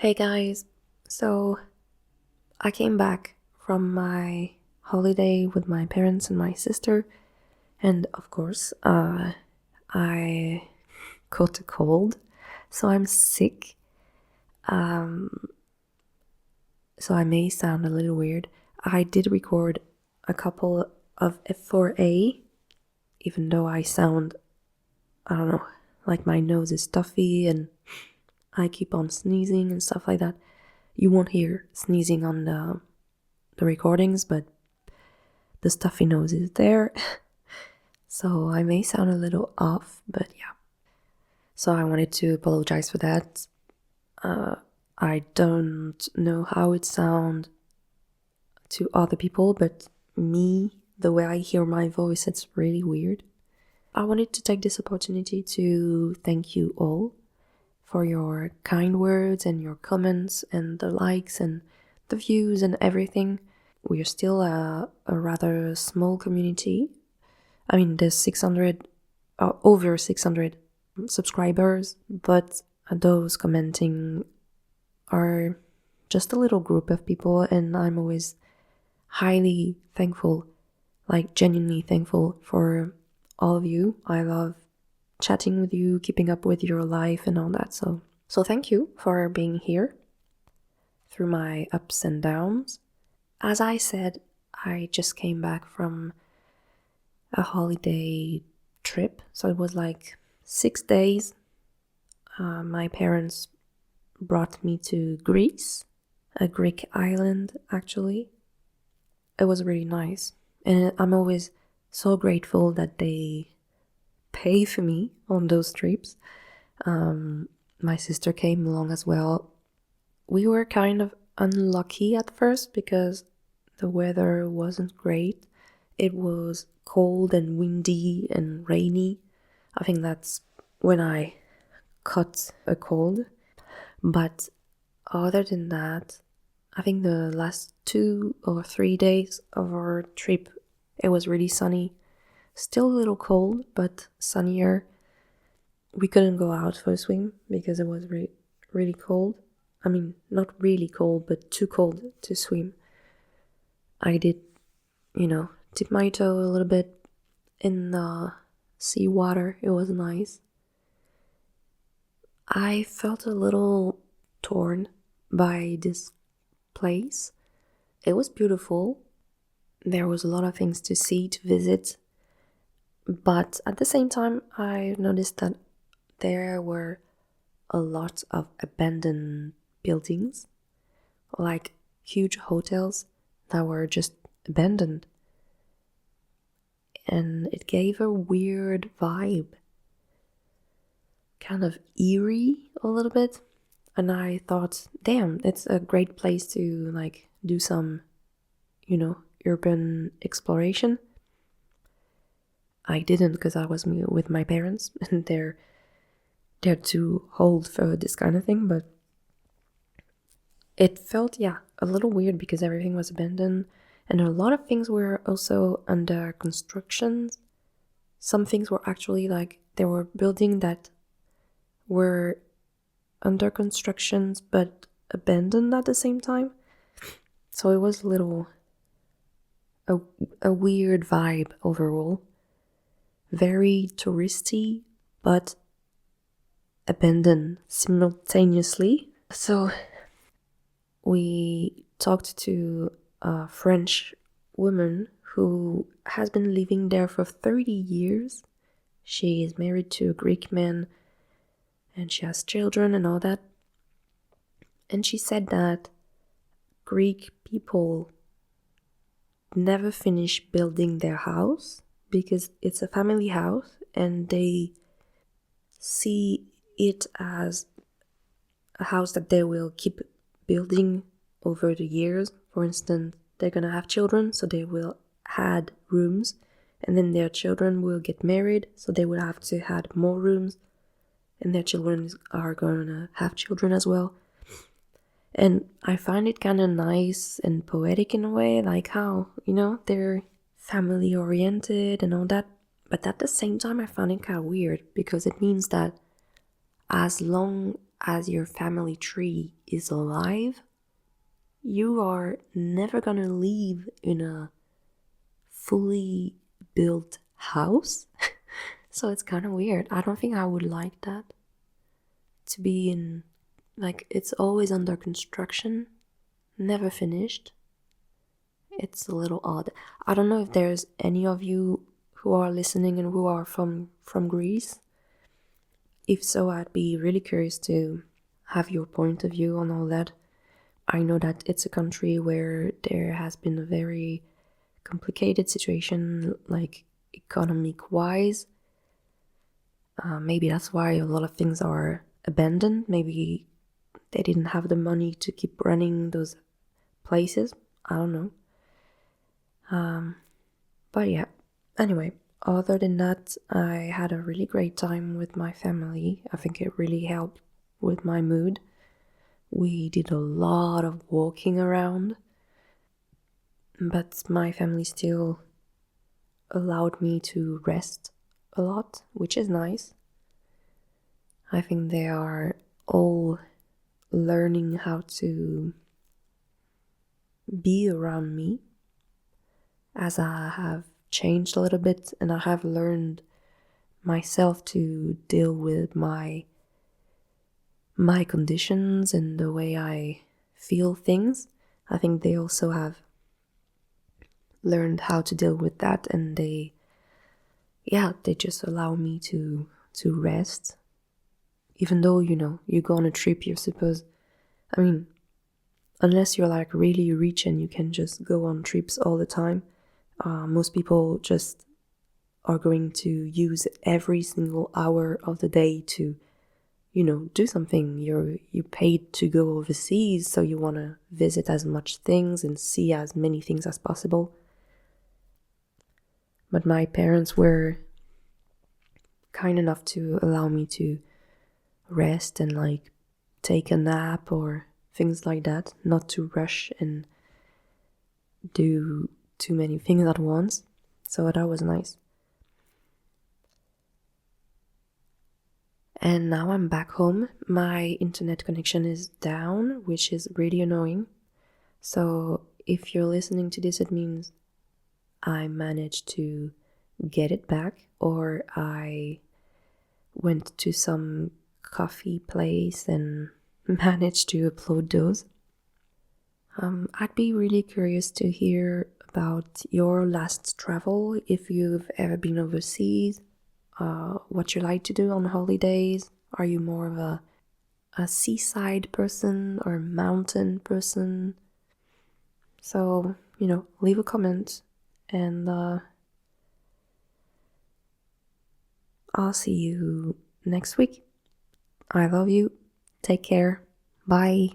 Hey guys, so I came back from my holiday with my parents and my sister, and of course, I caught a cold, so I'm sick. So I may sound a little weird. I did record a couple of F4A, even though I sound, I don't know, like my nose is stuffy and I keep on sneezing and stuff like that. You won't hear sneezing on the recordings, but the stuffy nose is there. So I may sound a little off, but yeah. So I wanted to apologize for that. I don't know how it sounds to other people, but me, the way I hear my voice, it's really weird. I wanted to take this opportunity to thank you all for your kind words and your comments and the likes and the views and everything. We are still a rather small community. I mean, there's over 600 subscribers, but those commenting are just a little group of people, and I'm always highly thankful, like genuinely thankful for all of you. I love chatting with you, keeping up with your life and all that. So thank you for being here through my ups and downs. As I said, I just came back from a holiday trip, so it was like 6 days. My parents brought me to Greece, a Greek island actually. It was really nice, and I'm always so grateful that they pay for me on those trips. My sister came along as well. We were kind of unlucky at first because the weather wasn't great. It was cold and windy and rainy. I think that's when I caught a cold. But other than that, I think the last 2 or 3 days of our trip, it was really sunny. Still a little cold, but sunnier. We couldn't go out for a swim because it was really cold. I mean, not really cold, but too cold to swim. I did, dip my toe a little bit in the seawater. It was nice. I felt a little torn by this place. It was beautiful. There was a lot of things to see, to visit. But at the same time, I noticed that there were a lot of abandoned buildings, like huge hotels that were just abandoned. And it gave a weird vibe, kind of eerie a little bit. And I thought, damn, it's a great place to like do some, urban exploration. I didn't because I was with my parents and they're too old for this kind of thing, but it felt, a little weird because everything was abandoned and a lot of things were also under construction. Some things were actually like, there were buildings that were under construction but abandoned at the same time. So it was a weird vibe overall. Very touristy, but abandoned simultaneously. So we talked to a French woman who has been living there for 30 years. She is married to a Greek man and she has children and all that. And she said that Greek people never finish building their house because it's a family house and they see it as a house that they will keep building over the years. For instance, they're gonna have children, so they will add rooms, and then their children will get married, so they will have to add more rooms, and their children are gonna have children as well. And I find it kind of nice and poetic in a way, like how, they're family oriented and all that. But at the same time, I found it kind of weird because it means that as long as your family tree is alive, you are never gonna live in a fully built house. So it's kind of weird. I don't think I would like that. To be in, like, it's always under construction, never finished. It's a little odd. I don't know if there's any of you who are listening and who are from Greece. If so, I'd be really curious to have your point of view on all that. I know that it's a country where there has been a very complicated situation, like economic wise. Maybe that's why a lot of things are abandoned. Maybe they didn't have the money to keep running those places. I don't know. But yeah, anyway, other than that, I had a really great time with my family. I think it really helped with my mood. We did a lot of walking around, but my family still allowed me to rest a lot, which is nice. I think they are all learning how to be around me, as I have changed a little bit and I have learned myself to deal with my conditions and the way I feel things. I think they also have learned how to deal with that, and they just allow me to rest. Even though, you go on a trip, you're supposed, I mean, unless you're like really rich and you can just go on trips all the time, most people just are going to use every single hour of the day to, do something. You paid to go overseas, so you want to visit as much things and see as many things as possible. But my parents were kind enough to allow me to rest and like take a nap or things like that, not to rush and do too many things at once. So that was nice. And now I'm back home. My internet connection is down, which is really annoying. So if you're listening to this, it means I managed to get it back, or I went to some coffee place and managed to upload those. I'd be really curious to hear about your last travel, if you've ever been overseas, what you like to do on holidays. Are you more of a seaside person or a mountain person? So, leave a comment, and I'll see you next week. I love you. Take care. Bye.